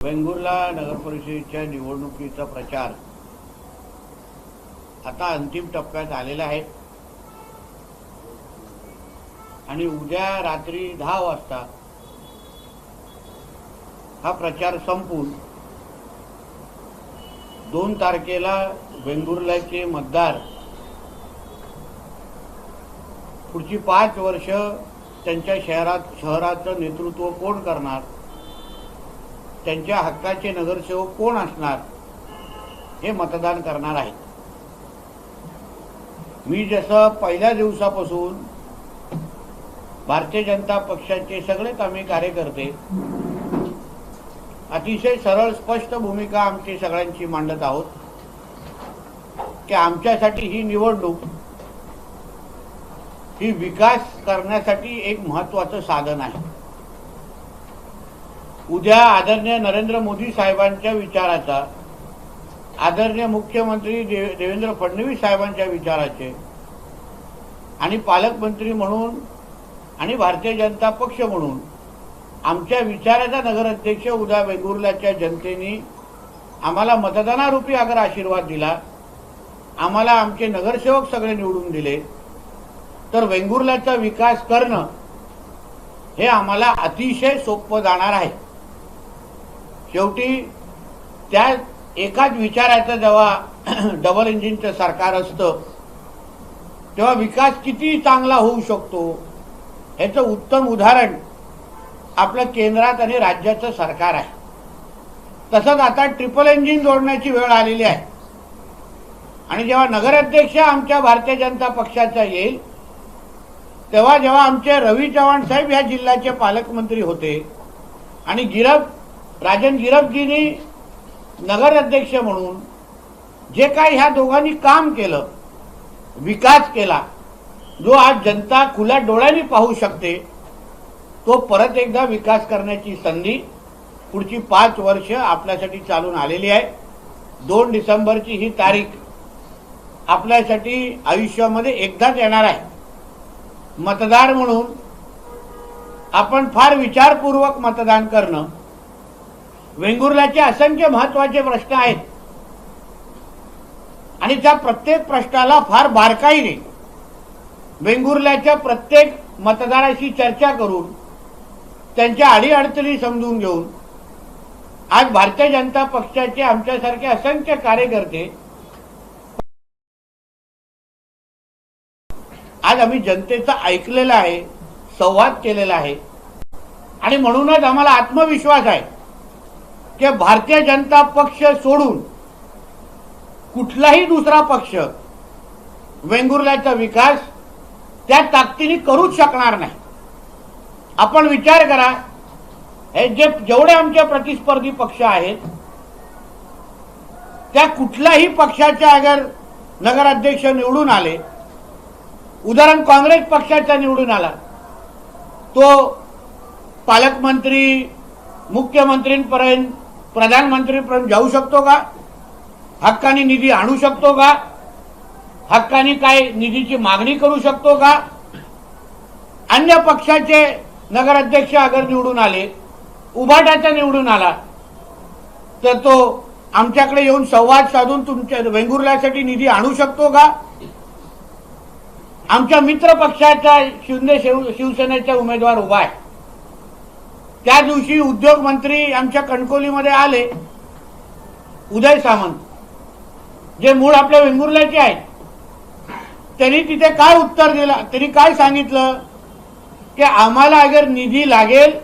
वेंगुर्ला नगर परिषदेच्या निवडणुकीचा प्रचार आता अंतिम टप्प्यात आलेला आहे आणि उद्या रात्री 10 वाजता हा प्रचार संपून 2 तारखेला वेंगुर्ल्याचे मतदार पुढची 5 वर्ष त्यांच्या शहराचं नेतृत्व कोण करणार, त्यांच्या हक्काचे नगरसेवक कोण असणार हे मतदान करणार आहेत। मी जसं पहिल्या दिवसापासून भारतीय जनता पक्षाचे सगळे कामी कार्यकर्ते अतिशय सरळ स्पष्ट भूमिका आमची सगळ्यांची मांडत आहोत की आमच्यासाठी ही निवडणूक ही विकास करण्यासाठी एक महत्त्वाचं साधन आहे। उद्या आदरणीय नरेंद्र मोदी साहेबांच्या विचाराचा, आदरणीय मुख्यमंत्री देवेंद्र फडणवीस साहेबांच्या विचाराचे आणि पालकमंत्री म्हणून आणि भारतीय जनता पक्ष म्हणून आमच्या विचाराचा नगराध्यक्ष उद्या वेंगुर्ल्याच्या जनतेने आम्हाला मतदानारूपी अगर आशीर्वाद दिला, आम्हाला आमचे नगरसेवक सगळे निवडून दिले, तर वेंगुर्ल्याचा विकास करणं हे आम्हाला अतिशय सोपं जाणार आहे। शेवटी त्या एकाच विचाराचं जेव्हा डबल इंजिनचं सरकार असतं तेव्हा विकास किती चांगला होऊ शकतो ह्याचं उत्तम उदाहरण आपलं केंद्रात आणि राज्याचं सरकार आहे। तसंच आता ट्रिपल इंजिन जोडण्याची वेळ आलेली आहे आणि जेव्हा नगराध्यक्ष आमच्या भारतीय जनता पक्षाचा येईल तेव्हा जेव्हा आमचे रवी चव्हाण साहेब या जिल्ह्याचे पालकमंत्री होते आणि राजन गिरफजींनी नगराध्यक्ष म्हणून जे काही ह्या दोघांनी काम केलं, विकास केला, जो आज जनता खुल्या डोळ्यांनी पाहू शकते, तो परत एकदा विकास करण्याची संधी पुढची 5 वर्ष आपल्यासाठी चालून आलेली आहे। 2 डिसेंबरची ही तारीख आपल्यासाठी आयुष्यामध्ये एकदाच येणार आहे। मतदार म्हणून आपण फार विचारपूर्वक मतदान करणं, वेंगुर्ल्याचे असंख्य महत्त्वाचे प्रश्न आहेत आणि त्या प्रत्येक प्रश्नाला फार बारकाईने वेंगुर्ल्याच्या प्रत्येक मतदाराशी चर्चा करून त्यांच्या अडीअडचणी समजून घेऊन आज भारतीय जनता पक्षाचे आमच्यासारखे असंख्य कार्यकर्ते आज आम्ही जनतेचा ऐकलेला आहे, संवाद केलेला आहे आणि म्हणूनच आम्हाला आत्मविश्वास आहे की भारतीय जनता पक्ष सोडून कुठलाही दुसरा पक्ष वेंगुर्ल्याचा विकास त्या ताकदीने करूच शकणार नाही। आपण विचार करा, हे जेवढे आमचे प्रतिस्पर्धी पक्ष आहेत त्या कुठल्याही पक्षाच्या अगर नगराध्यक्ष निवडून आले, उदाहरण काँग्रेस पक्षाचा निवडून आला, तो पालकमंत्री मुख्यमंत्रींपर्यंत प्रधानमंत्रीपर्यंत जाऊ शकतो का? हक्कानी निधी आणू शकतो का? हक्कानी काय निधीची मागणी करू शकतो का? अन्य पक्षाचे नगराध्यक्ष अगर निवडून आले, उभाटाचा निवडून आला, तर तो आमच्याकडे येऊन संवाद साधून तुमच्या वेंगुर्ल्यासाठी निधी आणू शकतो का? आमच्या मित्र पक्षाचा शिवसेनेचा उमेदवार उभा आहे। त्या दिवशी उद्योग मंत्री आमच्या कणकोलीमध्ये आले, उदय सामंत, जे मूळ आपल्या वेंगुर्ल्याचे आहेत, त्यांनी तिथे काय उत्तर दिलं, त्यांनी काय सांगितलं की आम्हाला अगर निधी लागेल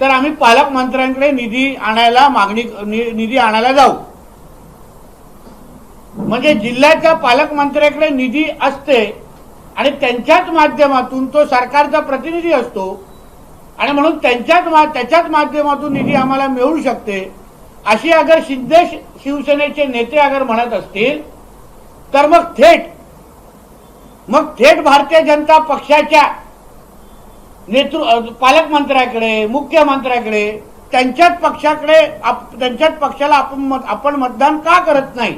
तर आम्ही पालकमंत्र्यांकडे निधी आणायला जाऊ। म्हणजे जिल्ह्याच्या पालकमंत्र्याकडे निधी असते आणि त्यांच्याच माध्यमातून तो सरकारचा प्रतिनिधी असतो आणि म्हणून त्याच्याच माध्यमातून निधी आम्हाला मिळू शकते अशी अगर शिंदे शिवसेनेचे नेते अगर म्हणत असतील तर मग थेट भारतीय जनता पक्षाच्या पालकमंत्र्याकडे, मुख्यमंत्र्याकडे, त्यांच्याच पक्षाला आपण मतदान का करत नाही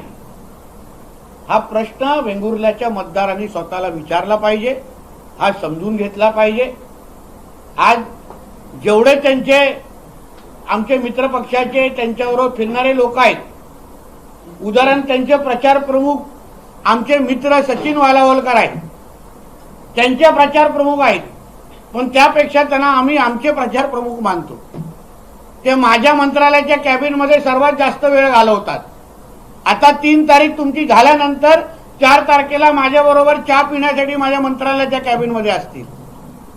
हा प्रश्न वेंगुर्ल्याच्या मतदारांनी स्वतःला विचारला पाहिजे, हा समजून घेतला पाहिजे। आज जेवढे त्यांचे आमचे मित्र पक्षाचे त्यांच्याबरोबर फिरणारे लोक आहेत. उदाहरण त्यांचे प्रचार प्रमुख आमचे मित्र सचिन वालावलकर आहेत, त्यांचे प्रचार प्रमुख आहेत. पण त्यापेक्षा त्यांना आम्ही आमचे प्रचार प्रमुख मानतो. ते माझ्या मंत्रालयाच्या कॅबिनमध्ये सर्वात जास्त वेळ घालवतात. आता 3 तारीख तुमची झाल्यानंतर 4 तारखेला माझ्याबरोबर चहा पिण्यासाठी माझ्या मंत्रालयाच्या कॅबिनमध्ये असतील.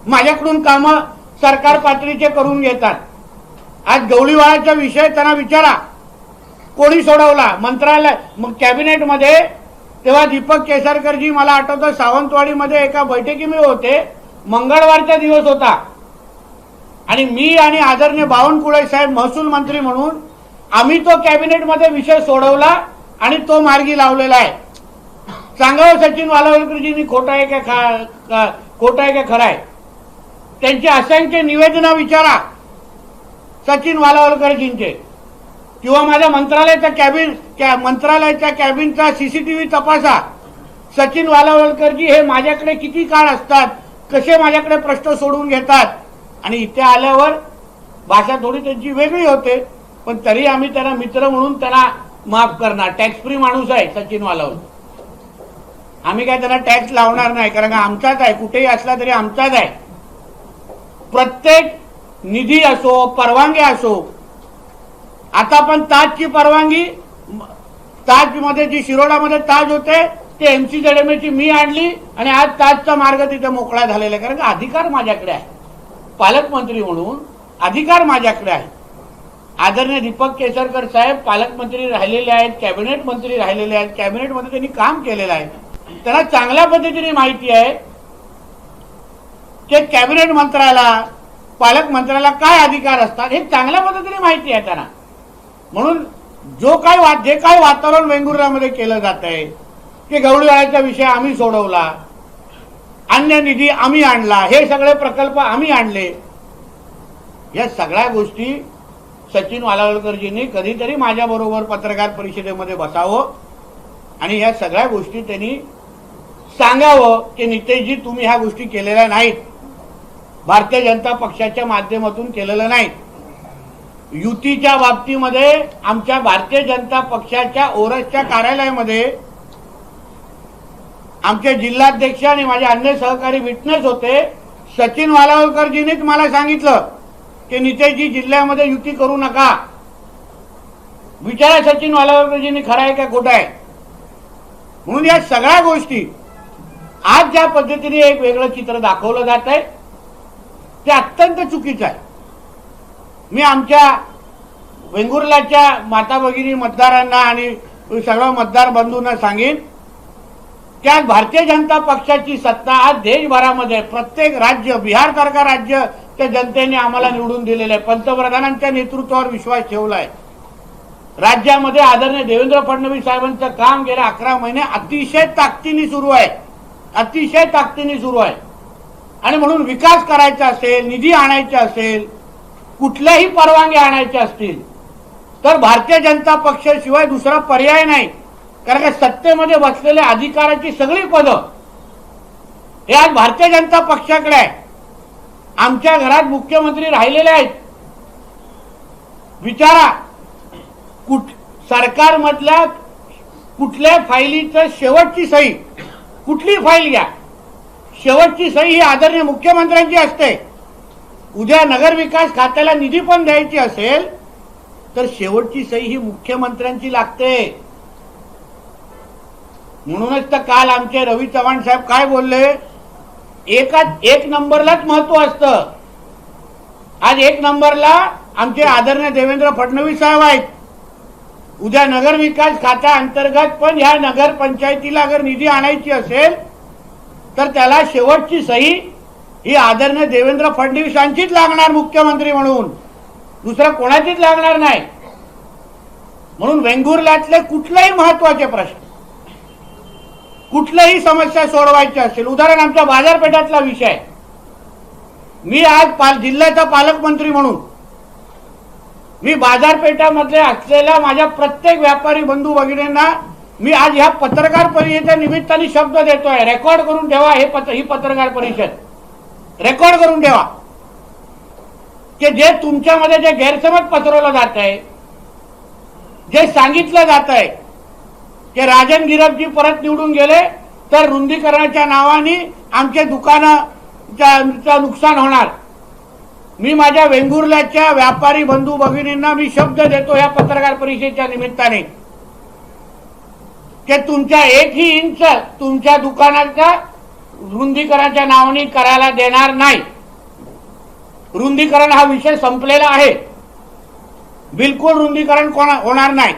माझ्याकडून कामं सरकार पातळीचे करून घेतात. आज गवळीवाळाचा विषय त्यांना विचारा, कोणी सोडवला मंत्रालय कॅबिनेटमध्ये. तेव्हा दीपक केसरकरजी, मला आठवतं सावंतवाडीमध्ये एका बैठकीमध्ये होते, मंगळवारचा दिवस होता आणि मी आणि आदरणीय बावनकुळे साहेब महसूल मंत्री म्हणून आम्ही तो कॅबिनेटमध्ये विषय सोडवला आणि तो मार्गी लावलेला आहे. सांगावं सचिन वालावलकरजींनी खोटं आहे का खोटं आहे का खरं आहे? त्यांची असंख्य निवेदनं विचारा सचिन वालावलकरजींचे, किंवा माझ्या मंत्रालयाच्या कॅबिनचा सीसीटीव्ही तपासा. सचिन वालावलकरजी हे माझ्याकडे किती काळ असतात, कसे माझ्याकडे प्रश्न सोडून घेतात. आणि इथे आल्यावर भाषा थोडी त्यांची वेगळी होते, पण तरी आम्ही त्यांना मित्र म्हणून त्यांना माफ करणार. टॅक्स फ्री माणूस आहे सचिन वालावलकर. आम्ही काय त्यांना टॅक्स लावणार नाही, कारण का आमचाच आहे, कुठेही असला तरी आमचाच आहे. प्रत्येक निधी असो, परवानगी असो, आता पण ताजची परवानगी, ताजमध्ये जी शिरोडामध्ये ताज होते ते MCZMA मी आणली आणि आज ताजचा मार्ग तिथे मोकळा झालेला आहे. कारण का अधिकार माझ्याकडे आहे, पालकमंत्री म्हणून अधिकार माझ्याकडे आहे. आदरणीय दीपक केसरकर साहेब पालकमंत्री राहिलेले आहेत, कॅबिनेट मंत्री राहिलेले आहेत, कॅबिनेटमध्ये त्यांनी काम केलेलं आहे. त्यांना चांगल्या पद्धतीने माहिती आहे की कॅबिनेट मंत्र्याला, पालकमंत्र्याला काय अधिकार असतात, हे चांगल्या पद्धतीने माहिती आहे त्यांना. म्हणून जे काय वातावरण वेंगुर्ल्यामध्ये केलं जात आहे की गवळीवाळ्याचा विषय आम्ही सोडवला, अन्य निधी आम्ही आणला, हे सगळे प्रकल्प आम्ही आणले, या सगळ्या गोष्टी सचिन वालावलकरजींनी कधीतरी माझ्याबरोबर पत्रकार परिषदेमध्ये बसावं आणि या सगळ्या गोष्टी त्यांनी सांगावं की नितेशजी तुम्ही ह्या गोष्टी केलेल्या नाहीत, भारतीय जनता पक्षाच्या माध्यमातून केलेलं नाही. युतीच्या बाबतीमध्ये आमच्या भारतीय जनता पक्षाच्या ओरसच्या कार्यालयामध्ये आमचे जिल्हाध्यक्ष आणि माझे अन्य सहकारी विटनेस होते. सचिन वालावलकरजींनीच मला सांगितलं की नितेशजी जिल्ह्यामध्ये युती करू नका. विचारा सचिन वालावलकरजींनी खरं आहे का खोटं आहे. म्हणून या सगळ्या गोष्टी आज ज्या पद्धतीने एक वेगळं चित्र दाखवलं जात आहे ते अत्यंत चुकीचं आहे. मी आमच्या वेंगुर्ल्याच्या माता भगिनी मतदारांना आणि सगळ्या मतदार बंधूंना सांगेन की आज भारतीय जनता पक्षाची सत्ता आज देशभरामध्ये प्रत्येक राज्य, बिहारसारखा राज्य त्या जनतेने आम्हाला निवडून दिलेलं आहे, पंतप्रधानांच्या नेतृत्वावर विश्वास ठेवला आहे. राज्यामध्ये आदरणीय देवेंद्र फडणवीस साहेबांचं काम गेल्या 11 महिने अतिशय ताकदीने सुरू आहे, अतिशय ताकदीने सुरू आहे. आणि म्हणून विकास करायचा असेल, निधी आणायचा असेल, कुठल्याही परवानगी आणायच्या असतील तर भारतीय जनता पक्षाशिवाय दुसरा पर्याय नाही. कारण का सत्तेमध्ये बसलेले अधिकाराची सगळी पदं हे आज भारतीय जनता पक्षाकडे आहे. आमच्या घरात मुख्यमंत्री राहिलेले आहेत. विचारा सरकारमधल्या कुठल्या फाईलीचं शेवटची सही, कुठली फाईल घ्या, शेवटची सही ही आदरणीय मुख्यमंत्र्यांची असते. उद्या नगरविकास खात्याला निधी पण द्यायची असेल तर शेवटची सही ही मुख्यमंत्र्यांची लागते. म्हणूनच तर काल आमचे रवी चव्हाण साहेब काय बोलले, एक नंबरलाच महत्व असतं. आज 1 नंबरला आमचे आदरणीय देवेंद्र फडणवीस साहेब आहेत. उद्या नगरविकास खात्या अंतर्गत पण ह्या नगर पंचायतीला अगर निधी आणायची असेल तर त्याला शेवटची सही ही आदरणीय देवेंद्र फडणवीसांचीच लागणार मुख्यमंत्री म्हणून, दुसरा कोणाचीच लागणार नाही. म्हणून वेंगुर्ल्यातले कुठलेही महत्वाचे प्रश्न, कुठल्याही समस्या सोडवायची असेल, उदाहरण आमच्या बाजारपेठातला विषय, मी आज जिल्ह्याचा पालकमंत्री म्हणून मी बाजारपेठामध्ये असलेल्या माझ्या प्रत्येक व्यापारी बंधू भगिनींना मी आज ह्या पत्रकार परिषदेच्या निमित्ताने शब्द देतोय, रेकॉर्ड करून ठेवा. ही पत्रकार परिषद रेकॉर्ड करून ठेवा. की जे तुमच्यामध्ये जे गैरसमज पसरवलं जात आहे, जे सांगितलं जात आहे की राजन गिरपजी परत निवडून गेले तर रुंदीकरणाच्या नावाने आमचे दुकानाचं नुकसान होणार. मी माझ्या वेंगुर्ल्याच्या व्यापारी बंधू भगिनींना मी शब्द देतो या पत्रकार परिषदेच्या निमित्ताने की तुमच्या एकही इंच तुमच्या दुकानाच्या रुंदीकरणाच्या नावाने करायला देणार नाही. रुंदीकरण हा विषय संपलेला आहे. बिलकुल रुंदीकरण होणार नाही.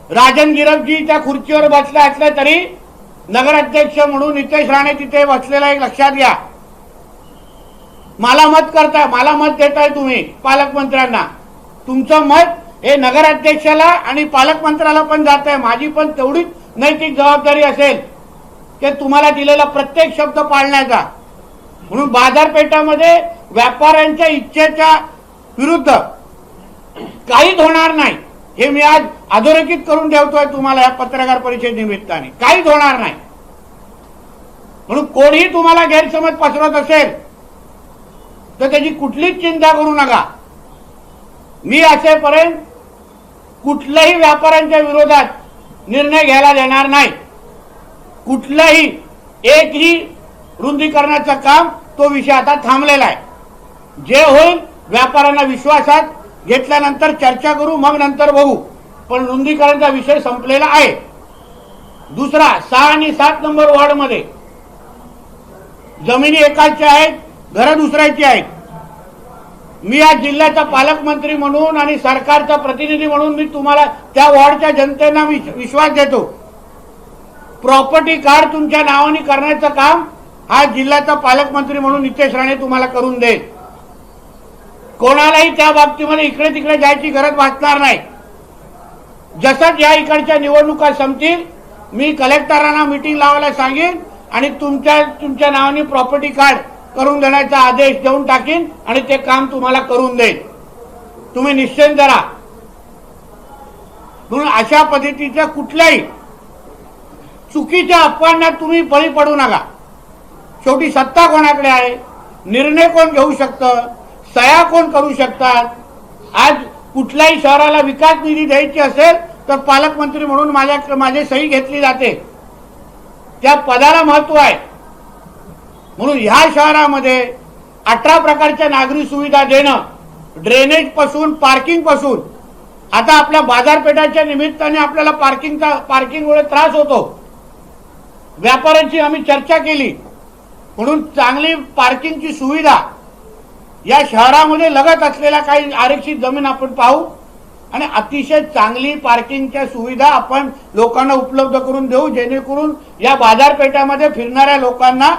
राजन गिरपजी त्या खुर्चीवर बसले असले तरी नगराध्यक्ष म्हणून नितेश राणे तिथे बसलेला एक लक्षात घ्या. मला मत करताय, मला मत देताय तुम्ही पालकमंत्र्यांना. तुमचं मत हे नगराध्यक्षाला आणि पालकमंत्र्याला पण जात आहे. माझी पण तेवढीच नैतिक जबाबदारी असेल की तुम्हाला दिलेला प्रत्येक शब्द पाळण्याचा. म्हणून बाजारपेठामध्ये व्यापाऱ्यांच्या इच्छेच्या विरुद्ध काहीच होणार नाही हे मी आज अधोरेखित करून ठेवतोय तुम्हाला या पत्रकार परिषद निमित्ताने. काहीच होणार नाही. म्हणून कोणीही तुम्हाला गैरसमज पसरवत असेल तर त्याची कुठलीच चिंता करू नका. मी असेपर्यंत कुठल्याही व्यापाऱ्यांच्या विरोधात निर्णय घ्यायला देणार नाही. कुठलंही एकही रुंदीकरणाचं काम तो विषय आता थांबलेला आहे. जे होईल व्यापाऱ्यांना विश्वासात घेतल्यानंतर चर्चा करू, मग नंतर बघू. पण रुंदीकरणाचा विषय संपलेला आहे. दुसरा 6 आणि 7 नंबर वॉर्डमध्ये जमिनी एकाच्या आहेत, घरं दुसऱ्याची आहेत. मी आज जिल्ह्याचा पालकमंत्री म्हणून आणि सरकारचा प्रतिनिधी म्हणून मी तुम्हाला त्या वॉर्डच्या जनतेला विश्वास देतो. प्रॉपर्टी कार्ड तुमच्या नावाने करण्याचं काम हा जिल्ह्याचा पालकमंत्री म्हणून नितेश राणे तुम्हाला करून देईल. कोणालाही त्या बाबतीमध्ये इकडे तिकडे जायची गरज भासणार नाही. जसंच या इकडच्या निवडणुका संपतील मी कलेक्टरांना मीटिंग लावायला सांगेन आणि तुमच्या नावाने प्रॉपर्टी कार्ड करून देण्याचा आदेश देऊन टाकीन आणि ते काम तुम्हाला करून देईल. तुम्ही निश्चिंत राहा. म्हणून अशा पद्धतीच्या कुठल्याही चुकीच्या अफवांना तुम्ही बळी पडू नका. शेवटी सत्ता कोणाकडे आहे, निर्णय कोण घेऊ शकतं, सह्या कोण करू शकतात. आज कुठल्याही शहराला विकास निधी द्यायची असेल तर पालकमंत्री म्हणून माझी सही घेतली जाते. त्या पदाला महत्व आहे. म्हणून ह्या शहरामध्ये 18 प्रकारच्या नागरी सुविधा देणं, ड्रेनेज पासून पार्किंग पासून. आता आपल्या बाजारपेठाच्या निमित्ताने आपल्याला पार्किंगमुळे त्रास होतो. व्यापाऱ्यांची आम्ही चर्चा केली. म्हणून चांगली पार्किंगची सुविधा या शहरामध्ये लगत असलेल्या काही आरक्षित जमीन आपण पाहू आणि अतिशय चांगली पार्किंगच्या सुविधा आपण लोकांना उपलब्ध करून देऊ, जेणेकरून या बाजारपेठामध्ये फिरणाऱ्या लोकांना,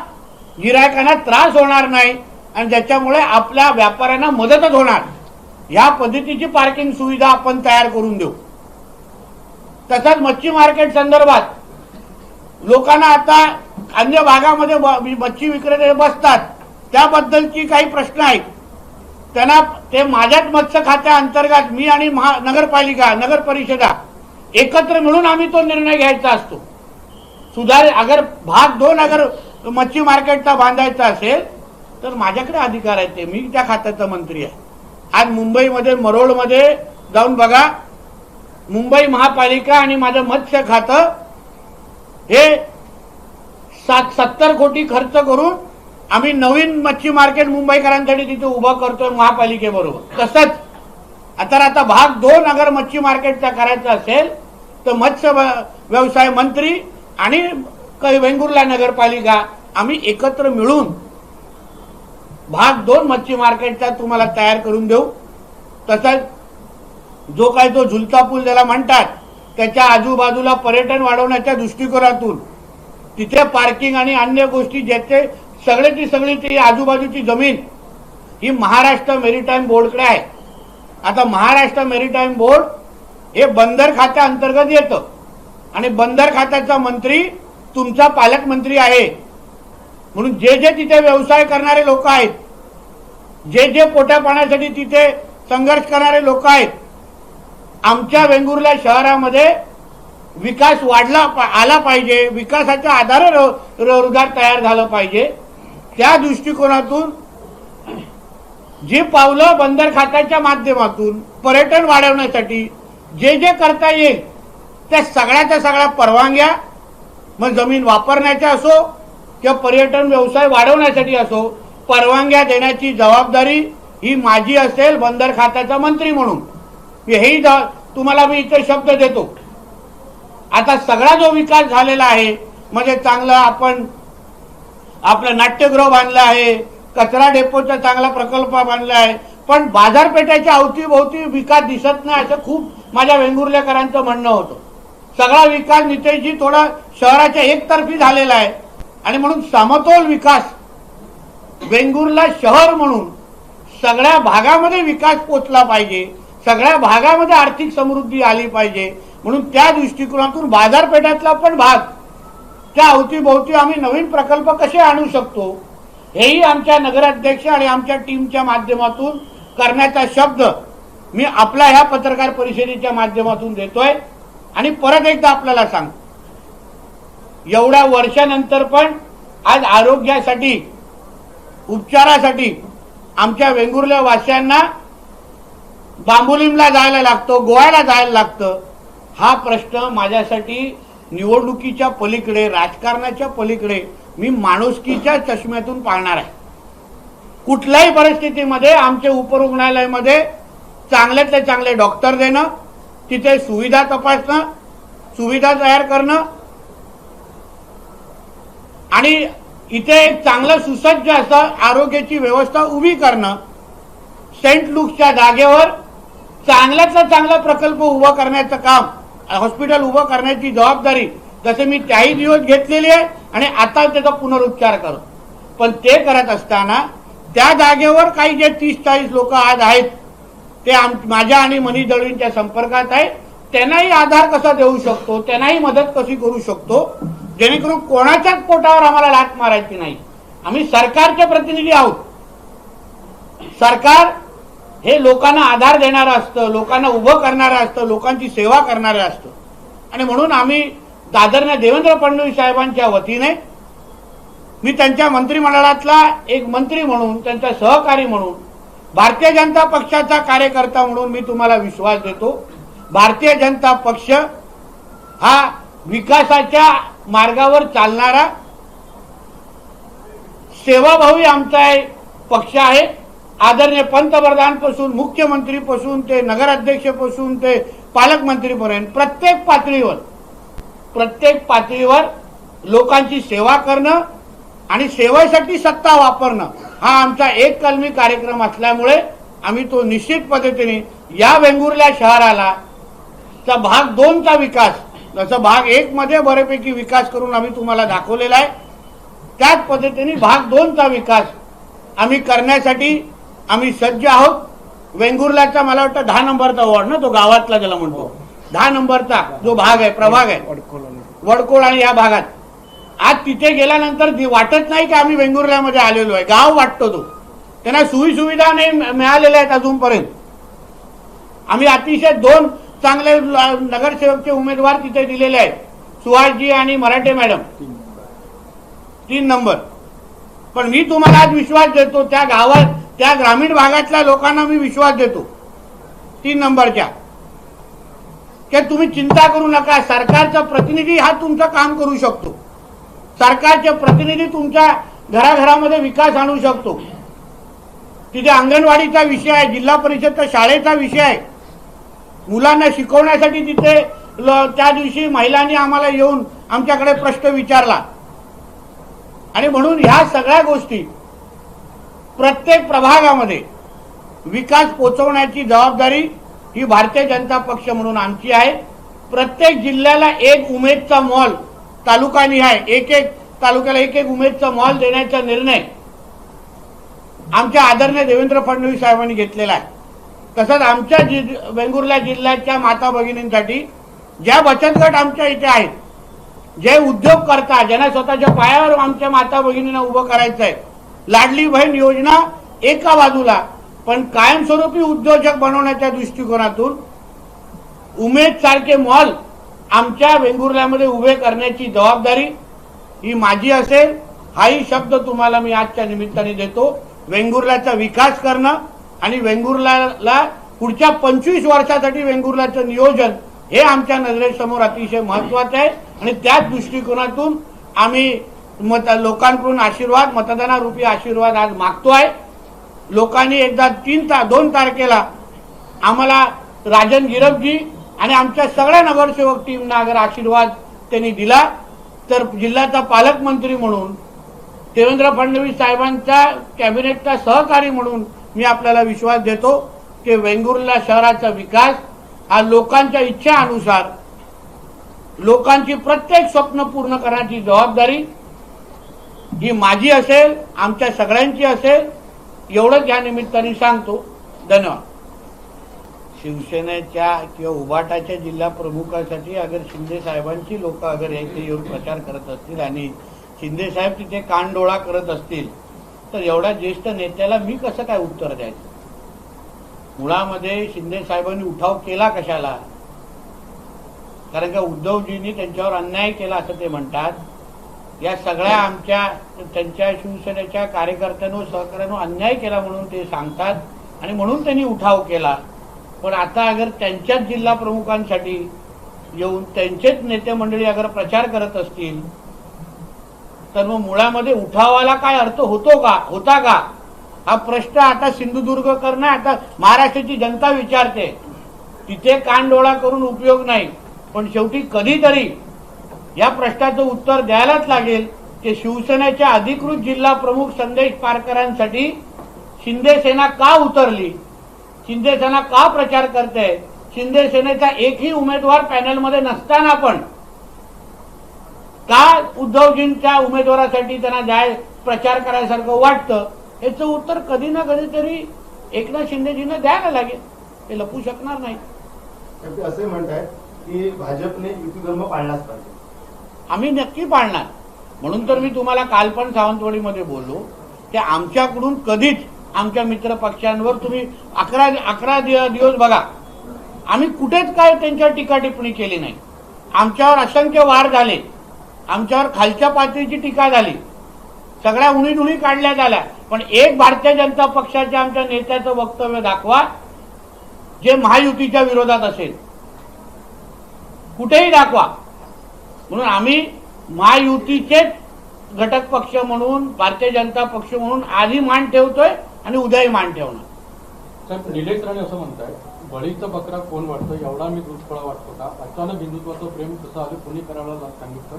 गिरायकांना त्रास होणार नाही आणि ज्याच्यामुळे आपल्या व्यापाऱ्यांना मदतच होणार. या पद्धतीची पार्किंग सुविधा आपण तयार करून देऊ. तसंच मच्छी मार्केट संदर्भात लोकांना आता अन्य भागामध्ये मच्छी विक्रेते बसतात त्याबद्दलची काही प्रश्न आहेत. त्यांना ते माझ्याच मत्स्य खात्या अंतर्गत मी आणि नगरपालिका, नगर परिषदा एकत्र मिळून आम्ही तो निर्णय घ्यायचा असतो. अगर भाग 2 अगर मच्छी मार्केटचा बांधायचा असेल तर माझ्याकडे अधिकार आहे. ते मी त्या खात्याचा मंत्री आहे. आज मुंबईमध्ये मरोळमध्ये जाऊन बघा. मुंबई महापालिका आणि माझं मत्स्य खातं हे 70 कोटी खर्च करून आम्ही नवीन मच्छी मार्केट मुंबईकरांसाठी तिथे उभं करतोय महापालिकेबरोबर. तसंच आता भाग 2 अगर मच्छी मार्केटचा करायचा असेल तर मत्स्य व्यवसाय मंत्री आणि वेंगुर्ला नगरपालिका आम्ही एकत्र मिळून भाग 2 मच्छी मार्केटचा तुम्हाला तयार करून देऊ. तसंच जो काही तो झुलता पूल ज्याला म्हणतात त्याच्या आजूबाजूला पर्यटन वाढवण्याच्या दृष्टिकोनातून तिथे पार्किंग आणि अन्य गोष्टी ज्याचे सगळी ती आजूबाजूची जमीन ही महाराष्ट्र मेरीटाईम बोर्डकडे आहे. आता महाराष्ट्र मेरीटाईम बोर्ड हे बंदर खात्या अंतर्गत येतं आणि बंदर खात्याचा मंत्री तुमचा पालकमंत्री आहे. म्हणून जे तिथे व्यवसाय करणारे लोक आहेत, जे पोटा पाण्यासाठी तिथे संघर्ष करणारे लोक आहेत, आमच्या वेंगुर्ला शहरामध्ये विकास आला पाहिजे, विकासाच्या आधारे रोजगार तयार झाला पाहिजे. त्या दृष्टिकोनातून जी पावलं बंदर खात्याच्या माध्यमातून पर्यटन वाढवण्यासाठी जे जे करता येईल त्या सगळ्याच्या सगळ्या परवानग्या, मग जमीन वापरण्याच्या असो किंवा पर्यटन व्यवसाय वाढवण्यासाठी असो, परवानग्या देण्याची जबाबदारी ही माझी असेल बंदर खात्याचा मंत्री म्हणून. हेही तुम्हाला मी इथे शब्द देतो. आता सगळा जो विकास झालेला आहे म्हणजे चांगलं आपण आपलं नाट्यगृह बांधलं आहे, कचरा डेपोचा चांगला प्रकल्प बांधला आहे, पण बाजारपेठेच्या अवतीभोवती विकास दिसत नाही असं खूप माझ्या वेंगुर्लेकरांचं म्हणणं होतं. सगळा विकास नितेशजी थोडा शहराच्या एकतर्फी झालेला आहे आणि म्हणून समतोल विकास वेंगुर्ला शहर म्हणून सगळ्या भागामध्ये विकास पोचला पाहिजे, सगळ्या भागामध्ये आर्थिक समृद्धी आली पाहिजे. म्हणून त्या दृष्टिकोनातून बाजारपेठातला पण भाग त्या अवतीभोवती आम्ही नवीन प्रकल्प कसे आणू शकतो हेही आमच्या नगराध्यक्ष आणि आमच्या टीमच्या माध्यमातून करण्याचा शब्द मी आपल्या ह्या पत्रकार परिषदेच्या माध्यमातून देतोय. आणि परत एकदा आपल्याला सांग, एवढ्या वर्षानंतर पण आज आरोग्यासाठी उपचारासाठी आमच्या वेंगुर्ला वासियांना बांबोलीमला जायला लागतं, गोव्याला जायला लागतं. हा प्रश्न माझ्यासाठी निवडणुकीच्या पलीकडे, राजकारणाच्या पलीकडे मी माणुसकीच्या चष्म्यातून पाहणार आहे. कुठल्याही परिस्थितीमध्ये आमच्या उपरुग्णालयामध्ये चांगल्यातले चांगले डॉक्टर देणं, तिथे सुविधा तपासणं, सुविधा तयार करणं आणि इथे एक चांगलं सुसज्ज असं आरोग्याची व्यवस्था उभी करणं, सेंट लुकच्या जागेवर चांगल्यातला चांगला प्रकल्प उभा करण्याचं काम, हॉस्पिटल उभं करण्याची जबाबदारी जसे मी त्याही दिवस घेतलेली आहे आणि आता त्याचा पुनरुच्चार करतो. पण ते करत असताना त्या जागेवर काही जे 30-40 लोक आज आहेत ते माझ्या आणि मनीष दळवींच्या संपर्कात आहे. त्यांनाही आधार कसा देऊ शकतो, त्यांनाही मदत कशी करू शकतो जेणेकरून कोणाच्याच पोटावर आम्हाला लाथ मारायची नाही. आम्ही सरकारचे प्रतिनिधी आहोत. सरकार हे लोकांना आधार देणारं असतं, लोकांना उभं करणारं असतं, लोकांची सेवा करणारं असतं. आणि म्हणून आम्ही आदरणीय देवेंद्र फडणवीस साहेबांच्या वतीने मी त्यांच्या मंत्रिमंडळातला एक मंत्री म्हणून, त्यांचा सहकारी म्हणून, भारतीय जनता पक्षाचा कार्यकर्ता म्हणून मी तुम्हाला विश्वास देतो. भारतीय जनता पक्ष हा विकासाच्या मार्गावर चालणारा सेवाभावी आमचा पक्ष आहे. आदरणीय पंतप्रधानपासून, मुख्यमंत्रीपासून ते नगराध्यक्षपासून ते पालकमंत्रीपर्यंत प्रत्येक पातळीवर लोकांची सेवा करणं आणि सेवेसाठी सत्ता वापरणं हा आमचा एक कलमी कार्यक्रम असल्यामुळे आम्ही तो निश्चित पद्धतीने या वेंगुर्ला शहराला भाग 2चा विकास, जसं भाग 1 मध्ये बऱ्यापैकी विकास करून आम्ही तुम्हाला दाखवलेला आहे, त्याच पद्धतीने भाग 2चा विकास आम्ही करण्यासाठी आम्ही सज्ज आहोत. वेंगुर्लाचा मला वाटतं 10 नंबरचा वॉर्ड ना, तो गावातला ज्याला म्हणतो 10 नंबरचा जो भाग आहे, प्रभाग आहे वडकोळ आणि या भागात, आज तिथे गेल्यानंतर वाटत नाही की आम्ही वेंगुर्ल्यामध्ये आलेलो आहे. गाव वाटतो तो. त्यांना सुविधा नाही मिळालेल्या आहेत अजूनपर्यंत. आम्ही अतिशय 2 चांगले नगरसेवकचे उमेदवार तिथे दिलेले आहेत, सुहासजी आणि मराठे मॅडम 3 नंबर. पण मी तुम्हाला आज विश्वास देतो, त्या गावात, त्या ग्रामीण भागातल्या लोकांना मी विश्वास देतो 3 नंबरच्या, की तुम्ही चिंता करू नका. सरकारचा प्रतिनिधी हा तुमचं काम करू शकतो. सरकारचे प्रतिनिधी तुमच्या घराघरामध्ये विकास आणू शकतो. तिथे अंगणवाडीचा विषय आहे, जिल्हा परिषदच्या शाळेचा विषय आहे, मुलांना शिकवण्यासाठी तिथे त्या दिवशी महिलांनी आम्हाला येऊन आमच्याकडे प्रश्न विचारला. आणि म्हणून ह्या सगळ्या गोष्टी प्रत्येक प्रभागामध्ये विकास पोचवण्याची जबाबदारी ही भारतीय जनता पक्ष म्हणून आमची आहे. प्रत्येक जिल्ह्याला एक उमेदचा मॉल, तालुकानिहाय एक तालुक्याला एक उमेदचा मॉल देण्याचा निर्णय आमच्या आदरणीय देवेंद्र फडणवीस साहेबांनी घेतलेला आहे. तसंच आमच्या वेंगुर्ला जिल्ह्याच्या माता भगिनींसाठी ज्या बचत गट आमच्या इथे आहेत, जे उद्योग करतात, ज्यांना स्वतःच्या पायावर आमच्या माता भगिनींना उभं करायचं आहे, लाडली बहीण योजना एका बाजूला, पण कायमस्वरूपी उद्योजक बनवण्याच्या दृष्टिकोनातून उमेद सारखे मॉल आमच्या वेंगुर्ल्यामध्ये उभे करण्याची जबाबदारी ही माझी असेल. हाही शब्द तुम्हाला मी आजच्या निमित्ताने देतो. वेंगुर्ल्याचा विकास करणं आणि वेंगुर्ल्याला पुढच्या 25 वर्षासाठी वेंगुर्ल्याचं नियोजन हे आमच्या नजरेसमोर अतिशय महत्वाचं आहे आणि त्याच दृष्टिकोनातून आम्ही लोकांकडून आशीर्वाद, मतदानारूपी आशीर्वाद आज मागतोय. लोकांनी एकदा 2 तारखेला आम्हाला राजन गिरपजी आणि आमच्या सगळ्या नगरसेवक टीमना अगर आशीर्वाद त्यांनी दिला तर जिल्ह्याचा पालकमंत्री म्हणून, देवेंद्र फडणवीस साहेबांच्या कॅबिनेटचा सहकारी म्हणून मी आपल्याला विश्वास देतो की वेंगुर्ला शहराचा विकास हा लोकांच्या इच्छेनुसार, लोकांची प्रत्येक स्वप्न पूर्ण करण्याची जबाबदारी ही माझी असेल, आमच्या सगळ्यांची असेल, एवढंच या निमित्ताने सांगतो. धन्यवाद. शिवसेनेच्या किंवा उभाटाच्या जिल्हा प्रमुखासाठी अगर शिंदे साहेबांची लोक अगर इथे येऊन प्रचार करत असतील आणि शिंदे साहेब तिथे कानडोळा करत असतील तर एवढ्या ज्येष्ठ नेत्याला मी कसं काय उत्तर द्यायचं? मुळामध्ये शिंदे साहेबांनी उठाव केला कशाला? कारण का उद्धवजींनी त्यांच्यावर अन्याय केला असं ते म्हणतात. या सगळ्या आमच्या त्यांच्या शिवसेनेच्या कार्यकर्त्यांनो सहकार्यानो अन्याय केला म्हणून ते सांगतात आणि म्हणून त्यांनी उठाव केला. पण आता अगर त्यांच्याच जिल्हा प्रमुखांसाठी येऊन त्यांचेच नेते मंडळी अगर प्रचार करत असतील तर मग मुळामध्ये उठावाला काय अर्थ होता का हा प्रश्न आता सिंधुदुर्ग करणं, आता महाराष्ट्राची जनता विचारते. तिथे कानडोळा करून उपयोग नाही. पण शेवटी कधीतरी या प्रश्नाचं उत्तर द्यायलाच लागेल की शिवसेनेच्या अधिकृत जिल्हा प्रमुख संदेश पारकरांसाठी शिंदे सेना का उतरली, शिंदे सेना का प्रचार करते, शिंदे सेनेचा एकही उमेदवार पॅनलमध्ये नसताना पण का उद्धवजींच्या उमेदवारासाठी त्यांना प्रचार करायसारखं वाटतं, याचं उत्तर कधी ना कधीतरी एकनाथ शिंदेजींना द्यायला लागेल. ते लपू शकणार नाही. असे म्हणतायत की भाजपने युती धर्म पाळलाच पाहिजे. आम्ही नक्की पाळणार. म्हणून तर मी तुम्हाला काल पण सावंतवाडीमध्ये बोललो की आमच्याकडून कधीच आमच्या मित्र पक्षांवर तुम्ही 11 दिवस बघा, आम्ही कुठेच काय त्यांच्यावर टीका टिप्पणी केली नाही. आमच्यावर असंख्य वार झाले, आमच्यावर खालच्या पातळीची टीका झाली, सगळ्या उणीधुणी काढल्या झाल्या. पण एक भारतीय जनता पक्षाच्या आमच्या नेत्याचं वक्तव्य दाखवा जे महायुतीच्या विरोधात असेल, कुठेही दाखवा. म्हणून आम्ही महायुतीचेच घटक पक्ष म्हणून, भारतीय जनता पक्ष म्हणून आधी मान ठेवतोय आणि उद्याही मान ठेवणार. साहेब, निलेश राणे असं म्हणतायत बळीचा बकरा कोण वाटतो, एवढा मी दूधफळा वाटतो का? अचानक हिंदुत्वाचं प्रेम कसं आलं, कोणी करायला सांगितलं?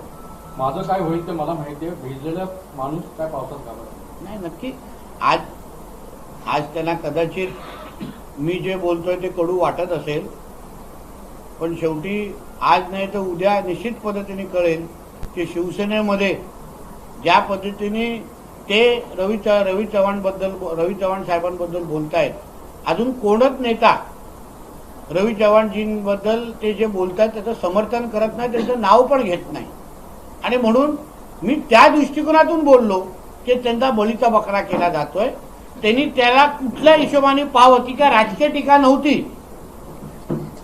माझं काय होईल ते मला माहिती आहे. भिजलेला माणूस काय पावसात घालत नाही. नक्की आज त्यांना कदाचित मी जे बोलतोय ते कडू वाटत असेल, पण शेवटी आज नाही तर उद्या निश्चित पद्धतीने कळेल की शिवसेनेमध्ये ज्या पद्धतीने ते रवी चव्हाण साहेबांबद्दल बोलतायत, अजून कोणच नेता रवी चव्हाणजींबद्दल ते जे बोलतात त्याचं समर्थन करत नाही, त्यांचं नाव पण घेत नाही. आणि म्हणून मी त्या दृष्टिकोनातून बोललो की त्यांचा बळीचा बकरा केला जातोय. त्यांनी त्याला कुठल्या हिशोबाने पाहावं, ती काय राजकीय टीका नव्हती.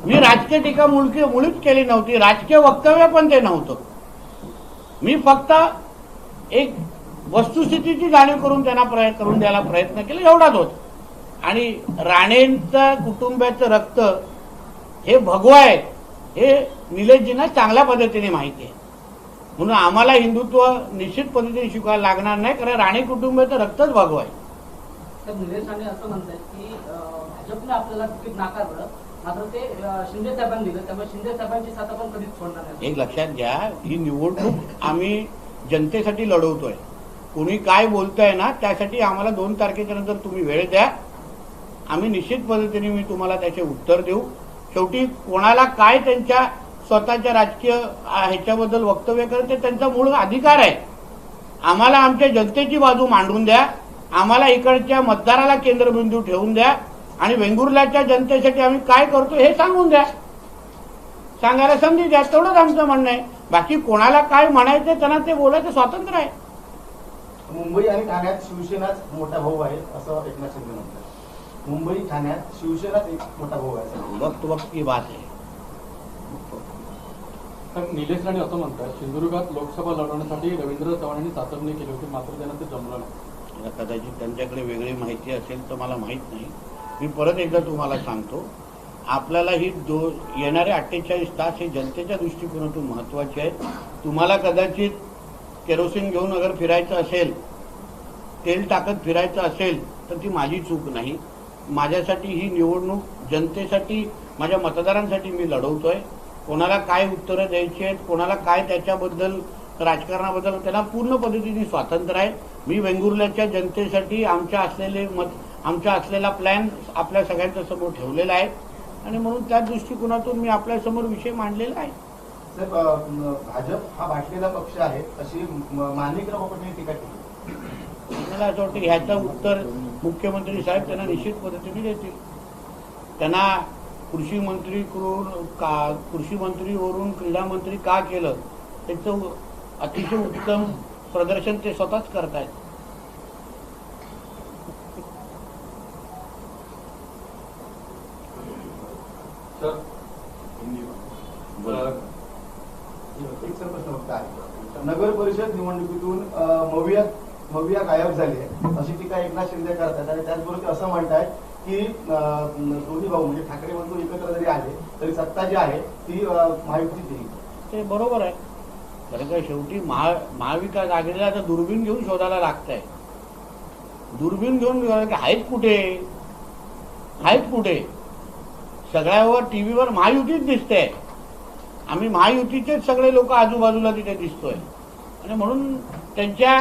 मी राजकीय टीका मुळीच केली नव्हती, राजकीय वक्तव्य पण ते नव्हतं. मी फक्त एक वस्तुस्थितीची जाणीव करून त्यांना करून द्यायला प्रयत्न केला, एवढाच होता. आणि राणेंचं कुटुंबाचं रक्त हे भगवा आहे हे निलेशजींना चांगल्या पद्धतीने माहिती आहे. म्हणून आम्हाला हिंदुत्व निश्चित पद्धतीने शिकवायला लागणार नाही, कारण राणे कुटुंबाचं रक्तच भगवा आहे. निलेश राणे असं म्हणतात की भाजपने आपल्याला तिकीट नाकारलं, मात्र ते शिंदे साहेबांनी दिलं, त्यामुळे शिंदे साहेबांची साथ आपण कधीच सोडणार नाही. एक लक्षात घ्या, ही निवडणूक आम्ही जनतेसाठी लढवतोय. कोणी काय बोलतंय ना त्यासाठी आम्हाला 2 तारखेच्या नंतर तुम्ही वेळ द्या, आम्ही निश्चित पद्धतीने मी तुम्हाला त्याचे उत्तर देऊ. शेवटी कोणाला काय त्यांच्या स्वतःच्या राजकीय ह्याच्याबद्दल वक्तव्य करत ते त्यांचा मूळ अधिकार आहे. आम्हाला आमच्या जनतेची बाजू मांडून द्या, आम्हाला इकडच्या मतदाराला केंद्रबिंदू ठेवून द्या आणि वेंगुर्ल्याच्या जनतेसाठी आम्ही काय करतो हे सांगून द्या, सांगायला संधी द्या. तेवढंच आमचं म्हणणं आहे. बाकी कोणाला काय म्हणायचं त्यांना ते बोलायचं स्वातंत्र्य आहे. मुंबई आणि ठाण्यात शिवसेनाच मोठा भाऊ आहे असं एकनाथ शिंदे म्हणतात. मुंबई ठाण्यात शिवसेनाच एक मोठा भाऊ आहे. वक्त की बात आहे. तर निलेश राणे असं म्हणतात सिंधुदुर्गात लोकसभा लढवण्यासाठी रवींद्र चव्हाणांनी चाचपणी केली होती, मात्र त्यांना ते जमलं नाही. कदाचित त्यांच्याकडे वेगळी माहिती असेल तर मला माहीत नाही. मी परत एकदा तुम्हाला सांगतो, आपल्याला ही येणारे 48 तास हे जनतेच्या दृष्टिकोनातून महत्त्वाचे आहेत. तुम्हाला कदाचित केरोसिन घेऊन अगर फिरायचं असेल, तेल टाकत फिरायचं असेल तर ती माझी चूक नाही. माझ्यासाठी ही निवडणूक जनतेसाठी, माझ्या मतदारांसाठी मी लढवतोय. कोणाला काय उत्तरं द्यायची आहेत, कोणाला काय त्याच्याबद्दल राजकारणाबद्दल त्यांना पूर्ण पद्धतीने स्वातंत्र्य आहे. मी वेंगुर्ल्याच्या जनतेसाठी आमच्या असलेला प्लॅन आपल्या सगळ्यांच्या समोर ठेवलेला आहे आणि म्हणून त्या दृष्टिकोनातून मी आपल्यासमोर विषय मांडलेला आहे. साहेब, भाजप हा बाटलेला पक्ष आहे अशी माणिकराव पाटील टीका केली. मला असं वाटतं ह्याचं उत्तर मुख्यमंत्री साहेब त्यांना निश्चित पद्धतीने देतील. त्यांना कृषी मंत्रीवरून क्रीडा मंत्री का केलं त्याचं अतिशय उत्तम प्रदर्शन ते स्वतःच करतायत. सर नगर परिषद निवडणुकीतून मविया गायब झाली आहे अशी टीका एकनाथ शिंदे करतात आणि त्याचबरोबर ते असं म्हणतात की दोन्ही भाऊ म्हणजे ठाकरे बंधू एकत्र जरी आले तरी सत्ता जी आहे ती महायुतीत येईल. ते बरोबर आहे. खरं काय शेवटी महाविकास आघाडीला आता दुर्बीण घेऊन शोधायला लागतंय. दुर्बीण घेऊन आहेत कुठे सगळ्यावर टीव्हीवर महायुतीच दिसते. आम्ही महायुतीचेच सगळे लोक आजूबाजूला तिथे दिसतोय आणि म्हणून त्यांच्या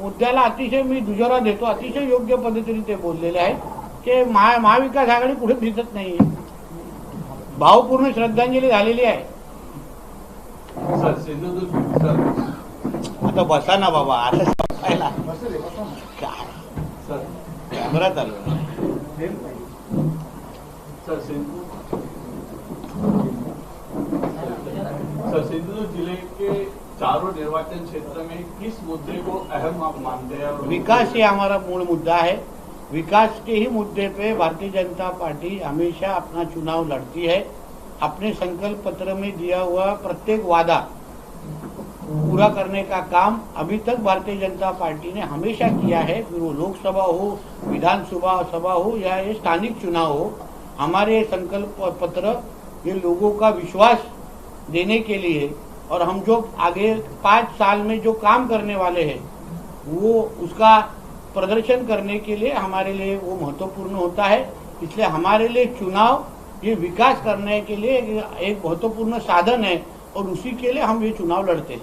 मुद्द्याला अतिशय मी दुजोरा देतो. अतिशय योग्य पद्धतीने ते बोललेले आहेत की महाविकास आघाडी कुठे दिसत नाही. भावपूर्ण श्रद्धांजली झालेली आहे. सर सिंधुदुर्ग सर आता बसा ना बाबा, आता बसायला बसा सर कॅमेरा चालू आहे. सर सिंधुदुर्ग जिले के चारों निर्वाचन क्षेत्र में किस मुद्दे को अहम आप मानते हैं? विकास ही हमारा मूल मुद्दा है. विकास के ही मुद्दे पे भारतीय जनता पार्टी हमेशा अपना चुनाव लड़ती है. अपने संकल्प पत्र में दिया हुआ प्रत्येक वादा पूरा करने का काम अभी तक भारतीय जनता पार्टी ने हमेशा किया है. फिर वो लोकसभा हो, विधानसभा हो या ये स्थानिक चुनाव हो, हमारे संकल्प पत्र ये लोगों का विश्वास देने के लिए और हम जो आगे 5 साल में जो काम करने वाले हैं वो उसका प्रदर्शन करने के लिए हमारे लिए वो महत्वपूर्ण होता है. इसलिए हमारे लिए चुनाव ये विकास करने के लिए एक महत्वपूर्ण साधन है और उसी के लिए हम ये चुनाव लड़ते हैं.